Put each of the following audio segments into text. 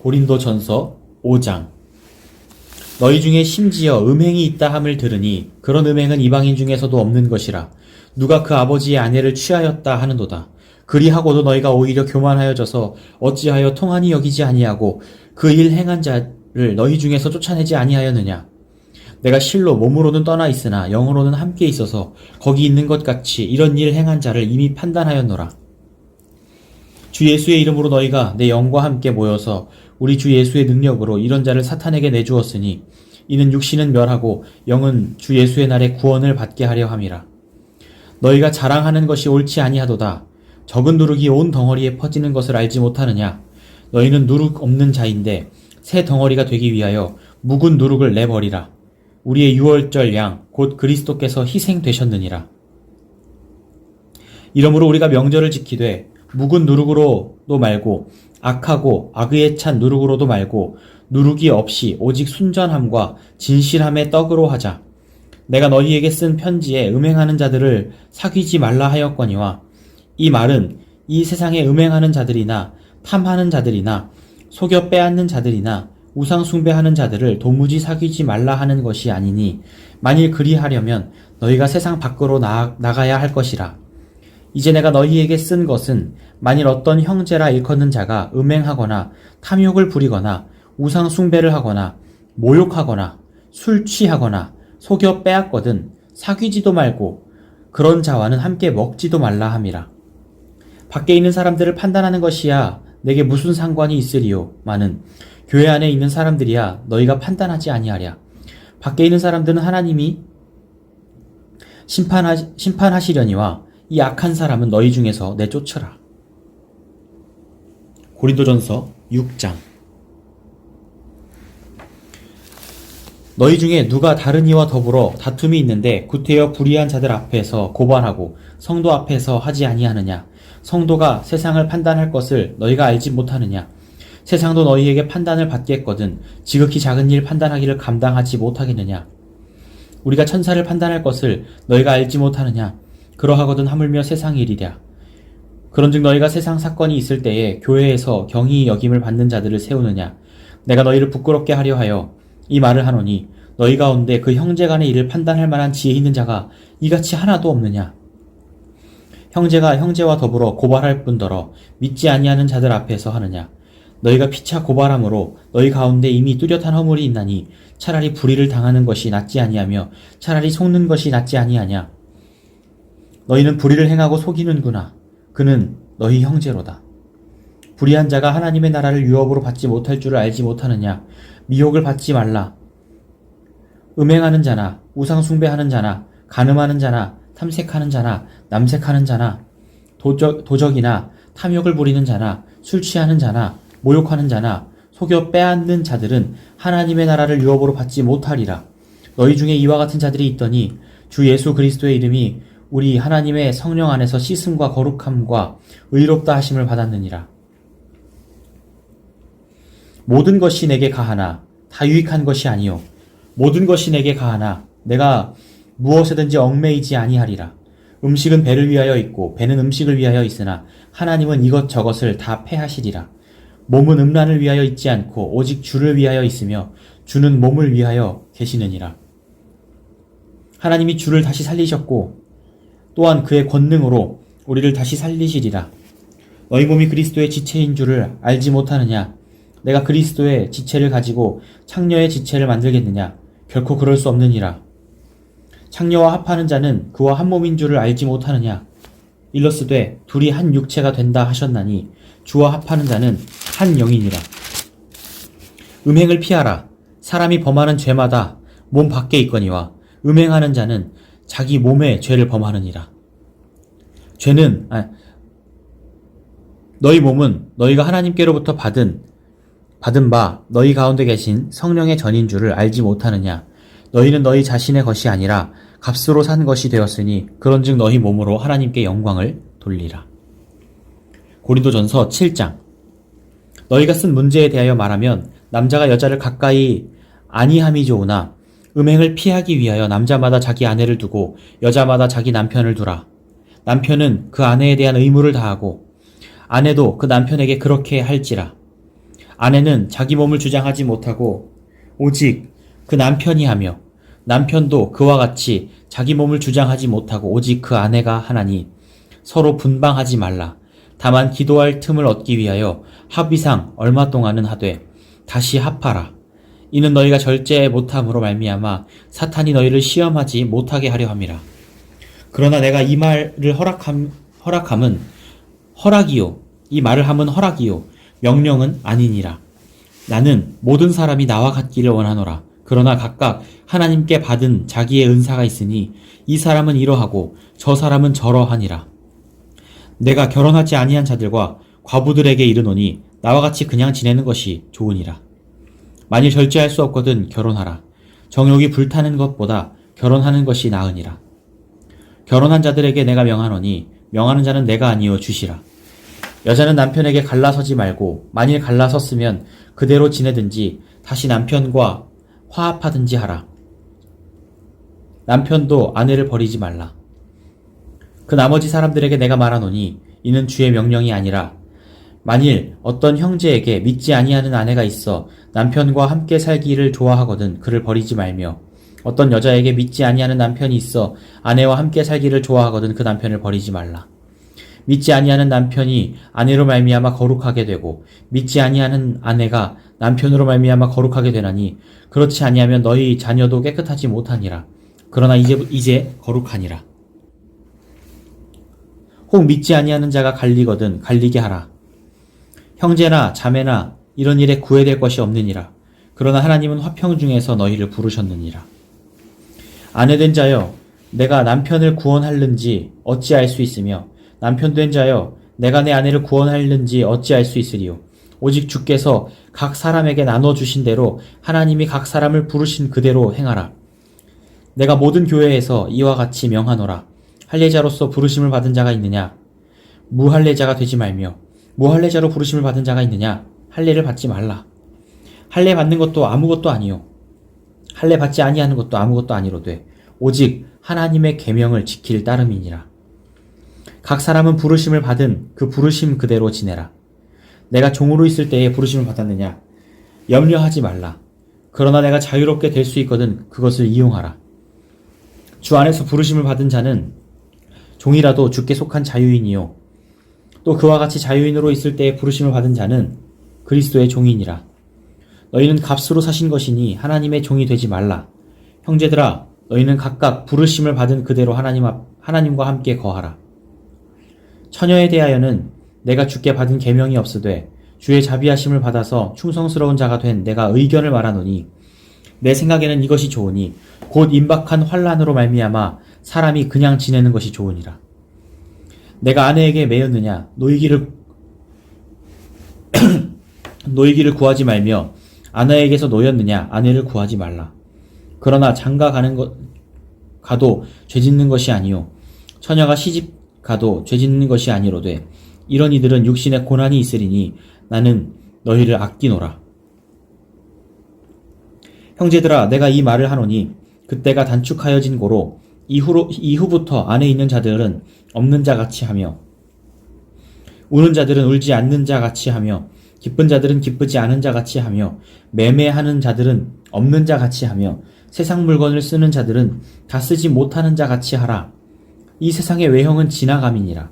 고린도전서 5장. 너희 중에 심지어 음행이 있다 함을 들으니 그런 음행은 이방인 중에서도 없는 것이라. 누가 그 아버지의 아내를 취하였다 하는도다. 그리하고도 너희가 오히려 교만하여져서 어찌하여 통한이 여기지 아니하고 그 일 행한 자를 너희 중에서 쫓아내지 아니하였느냐. 내가 실로 몸으로는 떠나 있으나 영으로는 함께 있어서 거기 있는 것 같이 이런 일 행한 자를 이미 판단하였노라. 주 예수의 이름으로 너희가 내 영과 함께 모여서 우리 주 예수의 능력으로 이런 자를 사탄에게 내주었으니 이는 육신은 멸하고 영은 주 예수의 날에 구원을 받게 하려 함이라. 너희가 자랑하는 것이 옳지 아니하도다. 적은 누룩이 온 덩어리에 퍼지는 것을 알지 못하느냐. 너희는 누룩 없는 자인데 새 덩어리가 되기 위하여 묵은 누룩을 내버리라. 우리의 유월절 양 곧 그리스도께서 희생되셨느니라. 이러므로 우리가 명절을 지키되 묵은 누룩으로도 말고 악하고 악의에 찬 누룩으로도 말고 누룩이 없이 오직 순전함과 진실함의 떡으로 하자. 내가 너희에게 쓴 편지에 음행하는 자들을 사귀지 말라 하였거니와 이 말은 이 세상에 음행하는 자들이나 탐하는 자들이나 속여 빼앗는 자들이나 우상 숭배하는 자들을 도무지 사귀지 말라 하는 것이 아니니 만일 그리하려면 너희가 세상 밖으로 나가야 할 것이라. 이제 내가 너희에게 쓴 것은 만일 어떤 형제라 일컫는 자가 음행하거나 탐욕을 부리거나 우상 숭배를 하거나 모욕하거나 술 취하거나 속여 빼앗거든 사귀지도 말고 그런 자와는 함께 먹지도 말라 함이라. 밖에 있는 사람들을 판단하는 것이야 내게 무슨 상관이 있으리요. 마는 교회 안에 있는 사람들이야 너희가 판단하지 아니하랴. 밖에 있는 사람들은 하나님이 심판하시려니와 이 악한 사람은 너희 중에서 내쫓으라. 고린도전서 6장. 너희 중에 누가 다른 이와 더불어 다툼이 있는데 구태여 불의한 자들 앞에서 고발하고 성도 앞에서 하지 아니하느냐. 성도가 세상을 판단할 것을 너희가 알지 못하느냐. 세상도 너희에게 판단을 받겠거든 지극히 작은 일 판단하기를 감당하지 못하겠느냐. 우리가 천사를 판단할 것을 너희가 알지 못하느냐. 그러하거든 하물며 세상 일이랴. 그런즉 너희가 세상 사건이 있을 때에 교회에서 경히 여김을 받는 자들을 세우느냐. 내가 너희를 부끄럽게 하려 하여 이 말을 하노니 너희 가운데 그 형제 간의 일을 판단할 만한 지혜 있는 자가 이같이 하나도 없느냐. 형제가 형제와 더불어 고발할 뿐더러 믿지 아니하는 자들 앞에서 하느냐. 너희가 피차 고발함으로 너희 가운데 이미 뚜렷한 허물이 있나니 차라리 불의를 당하는 것이 낫지 아니하며 차라리 속는 것이 낫지 아니하냐. 너희는 불의를 행하고 속이는구나. 그는 너희 형제로다. 불의한 자가 하나님의 나라를 유업으로 받지 못할 줄을 알지 못하느냐. 미혹을 받지 말라. 음행하는 자나 우상 숭배하는 자나 간음하는 자나 탐색하는 자나 남색하는 자나 도적이나 탐욕을 부리는 자나 술 취하는 자나 모욕하는 자나 속여 빼앗는 자들은 하나님의 나라를 유업으로 받지 못하리라. 너희 중에 이와 같은 자들이 있더니 주 예수 그리스도의 이름이 우리 하나님의 성령 안에서 씻음과 거룩함과 의롭다 하심을 받았느니라. 모든 것이 내게 가하나 다 유익한 것이 아니요 모든 것이 내게 가하나 내가 무엇에든지 얽매이지 아니하리라. 음식은 배를 위하여 있고 배는 음식을 위하여 있으나 하나님은 이것저것을 다 패하시리라. 몸은 음란을 위하여 있지 않고 오직 주를 위하여 있으며 주는 몸을 위하여 계시느니라. 하나님이 주를 다시 살리셨고 또한 그의 권능으로 우리를 다시 살리시리라. 너희 몸이 그리스도의 지체인 줄을 알지 못하느냐. 내가 그리스도의 지체를 가지고 창녀의 지체를 만들겠느냐. 결코 그럴 수 없느니라. 창녀와 합하는 자는 그와 한 몸인 줄을 알지 못하느냐. 일러스되 둘이 한 육체가 된다 하셨나니 주와 합하는 자는 한 영이니라. 음행을 피하라. 사람이 범하는 죄마다 몸 밖에 있거니와 음행하는 자는 자기 몸의 죄를 범하느니라. 너희 몸은 너희가 하나님께로부터 받은 바 너희 가운데 계신 성령의 전인 줄을 알지 못하느냐. 너희는 너희 자신의 것이 아니라 값으로 산 것이 되었으니 그런즉 너희 몸으로 하나님께 영광을 돌리라. 고린도전서 7장. 너희가 쓴 문제에 대하여 말하면 남자가 여자를 가까이 아니함이 좋으나 음행을 피하기 위하여 남자마다 자기 아내를 두고 여자마다 자기 남편을 두라. 남편은 그 아내에 대한 의무를 다하고 아내도 그 남편에게 그렇게 할지라. 아내는 자기 몸을 주장하지 못하고 오직 그 남편이 하며 남편도 그와 같이 자기 몸을 주장하지 못하고 오직 그 아내가 하나니 서로 분방하지 말라. 다만 기도할 틈을 얻기 위하여 합의상 얼마 동안은 하되 다시 합하라. 이는 너희가 절제 못함으로 말미암아 사탄이 너희를 시험하지 못하게 하려 함이라. 그러나 내가 이 말을 허락함은 허락이요. 이 말을 함은 허락이요. 명령은 아니니라. 나는 모든 사람이 나와 같기를 원하노라. 그러나 각각 하나님께 받은 자기의 은사가 있으니 이 사람은 이러하고 저 사람은 저러하니라. 내가 결혼하지 아니한 자들과 과부들에게 이르노니 나와 같이 그냥 지내는 것이 좋으니라. 만일 절제할 수 없거든 결혼하라. 정욕이 불타는 것보다 결혼하는 것이 나으니라. 결혼한 자들에게 내가 명하노니 명하는 자는 내가 아니요 주시라. 여자는 남편에게 갈라서지 말고 만일 갈라섰으면 그대로 지내든지 다시 남편과 화합하든지 하라. 남편도 아내를 버리지 말라. 그 나머지 사람들에게 내가 말하노니 이는 주의 명령이 아니라 만일 어떤 형제에게 믿지 아니하는 아내가 있어 남편과 함께 살기를 좋아하거든 그를 버리지 말며 어떤 여자에게 믿지 아니하는 남편이 있어 아내와 함께 살기를 좋아하거든 그 남편을 버리지 말라. 믿지 아니하는 남편이 아내로 말미암아 거룩하게 되고 믿지 아니하는 아내가 남편으로 말미암아 거룩하게 되나니 그렇지 아니하면 너희 자녀도 깨끗하지 못하니라. 그러나 이제 거룩하니라. 혹 믿지 아니하는 자가 갈리거든 갈리게 하라. 형제나 자매나 이런 일에 구애될 것이 없느니라. 그러나 하나님은 화평 중에서 너희를 부르셨느니라. 아내된 자여 내가 남편을 구원할는지 어찌 알 수 있으며 남편된 자여 내가 내 아내를 구원할는지 어찌 알 수 있으리요. 오직 주께서 각 사람에게 나눠주신 대로 하나님이 각 사람을 부르신 그대로 행하라. 내가 모든 교회에서 이와 같이 명하노라. 할례자로서 부르심을 받은 자가 있느냐? 무할례자가 되지 말며 무할례자로 부르심을 받은 자가 있느냐? 할례를 받지 말라. 할례 받는 것도 아무것도 아니요 할례 받지 아니하는 것도 아무것도 아니로되 오직 하나님의 계명을 지킬 따름이니라. 각 사람은 부르심을 받은 그 부르심 그대로 지내라. 내가 종으로 있을 때에 부르심을 받았느냐? 염려하지 말라. 그러나 내가 자유롭게 될 수 있거든 그것을 이용하라. 주 안에서 부르심을 받은 자는 종이라도 주께 속한 자유인이요 또 그와 같이 자유인으로 있을 때에 부르심을 받은 자는 그리스도의 종이니라. 너희는 값으로 사신 것이니 하나님의 종이 되지 말라. 형제들아 너희는 각각 부르심을 받은 그대로 하나님과 함께 거하라. 처녀에 대하여는 내가 주께 받은 계명이 없으되 주의 자비하심을 받아서 충성스러운 자가 된 내가 의견을 말하노니 내 생각에는 이것이 좋으니 곧 임박한 환난으로 말미암아 사람이 그냥 지내는 것이 좋으니라. 내가 아내에게 매였느냐? 노이기를 구하지 말며 아내에게서 노였느냐? 아내를 구하지 말라. 그러나 장가 가도 죄짓는 것이 아니요 처녀가 시집 가도 죄짓는 것이 아니로되 이런 이들은 육신에 고난이 있으리니 나는 너희를 아끼노라. 형제들아 내가 이 말을 하노니 그때가 단축하여진 고로 이후부터 안에 있는 자들은 없는 자 같이 하며 우는 자들은 울지 않는 자 같이 하며 기쁜 자들은 기쁘지 않은 자 같이 하며 매매하는 자들은 없는 자 같이 하며 세상 물건을 쓰는 자들은 다 쓰지 못하는 자 같이 하라. 이 세상의 외형은 지나감이니라.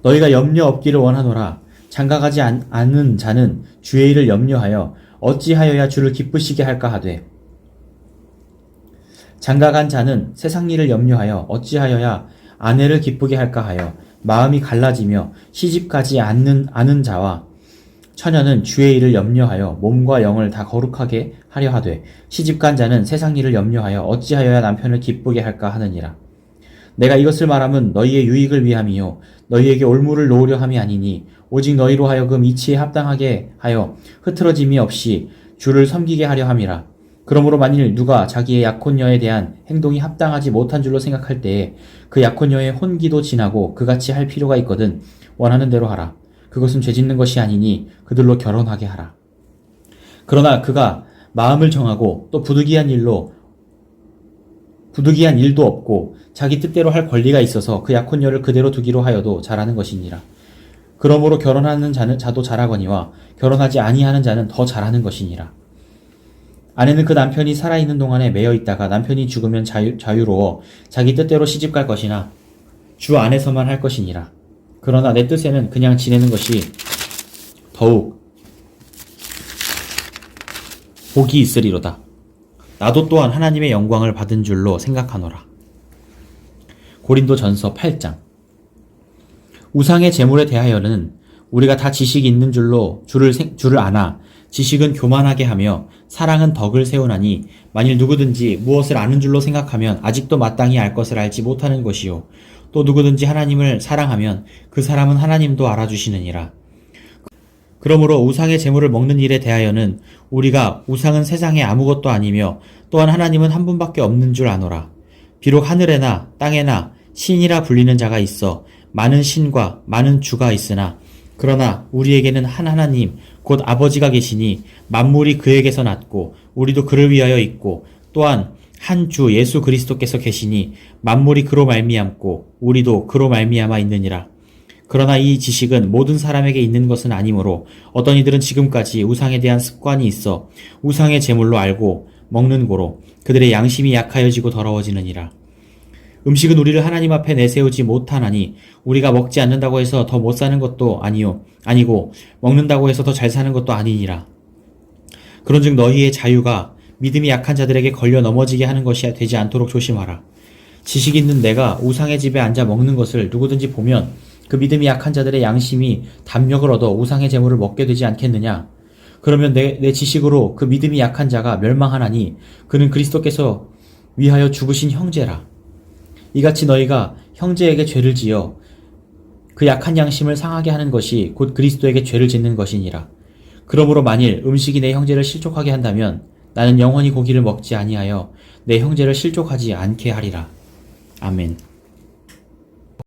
너희가 염려 없기를 원하노라. 장가가지 않은 자는 주의 일을 염려하여 어찌하여야 주를 기쁘시게 할까 하되 장가간 자는 세상 일을 염려하여 어찌하여야 아내를 기쁘게 할까 하여 마음이 갈라지며 시집가지 않은 자와 처녀는 주의 일을 염려하여 몸과 영을 다 거룩하게 하려 하되 시집간 자는 세상 일을 염려하여 어찌하여야 남편을 기쁘게 할까 하느니라. 내가 이것을 말함은 너희의 유익을 위함이요 너희에게 올무를 놓으려 함이 아니니 오직 너희로 하여금 이치에 합당하게 하여 흐트러짐이 없이 주를 섬기게 하려 함이라. 그러므로 만일 누가 자기의 약혼녀에 대한 행동이 합당하지 못한 줄로 생각할 때에 그 약혼녀의 혼기도 지나고 그같이 할 필요가 있거든 원하는 대로 하라. 그것은 죄짓는 것이 아니니 그들로 결혼하게 하라. 그러나 그가 마음을 정하고 또 부득이한 일도 없고 자기 뜻대로 할 권리가 있어서 그 약혼녀를 그대로 두기로 하여도 잘하는 것이니라. 그러므로 결혼하는 자도 잘하거니와 결혼하지 아니하는 자는 더 잘하는 것이니라. 아내는 그 남편이 살아있는 동안에 매여 있다가 남편이 죽으면 자유로워 자기 뜻대로 시집갈 것이나 주 안에서만 할 것이니라. 그러나 내 뜻에는 그냥 지내는 것이 더욱 복이 있으리로다. 나도 또한 하나님의 영광을 받은 줄로 생각하노라. 고린도전서 8장. 우상의 제물에 대하여는 우리가 다 지식이 있는 줄로 줄을 아나 지식은 교만하게 하며 사랑은 덕을 세우나니 만일 누구든지 무엇을 아는 줄로 생각하면 아직도 마땅히 알 것을 알지 못하는 것이요 또 누구든지 하나님을 사랑하면 그 사람은 하나님도 알아주시느니라. 그러므로 우상의 제물을 먹는 일에 대하여는 우리가 우상은 세상에 아무것도 아니며 또한 하나님은 한 분밖에 없는 줄 아노라. 비록 하늘에나 땅에나 신이라 불리는 자가 있어 많은 신과 많은 주가 있으나 그러나 우리에게는 한 하나님 곧 아버지가 계시니 만물이 그에게서 났고 우리도 그를 위하여 있고 또한 한 주 예수 그리스도께서 계시니 만물이 그로 말미암고 우리도 그로 말미암아 있느니라. 그러나 이 지식은 모든 사람에게 있는 것은 아니므로 어떤 이들은 지금까지 우상에 대한 습관이 있어 우상의 제물로 알고 먹는 고로 그들의 양심이 약하여지고 더러워지느니라. 음식은 우리를 하나님 앞에 내세우지 못하나니 우리가 먹지 않는다고 해서 더 못 사는 것도 아니고 먹는다고 해서 더 잘 사는 것도 아니니라. 그런즉 너희의 자유가 믿음이 약한 자들에게 걸려 넘어지게 하는 것이 되지 않도록 조심하라. 지식 있는 내가 우상의 집에 앉아 먹는 것을 누구든지 보면 그 믿음이 약한 자들의 양심이 담력을 얻어 우상의 제물을 먹게 되지 않겠느냐? 그러면 내 지식으로 그 믿음이 약한 자가 멸망하나니 그는 그리스도께서 위하여 죽으신 형제라. 이같이 너희가 형제에게 죄를 지어 그 약한 양심을 상하게 하는 것이 곧 그리스도에게 죄를 짓는 것이니라. 그러므로 만일 음식이 내 형제를 실족하게 한다면 나는 영원히 고기를 먹지 아니하여 내 형제를 실족하지 않게 하리라. 아멘.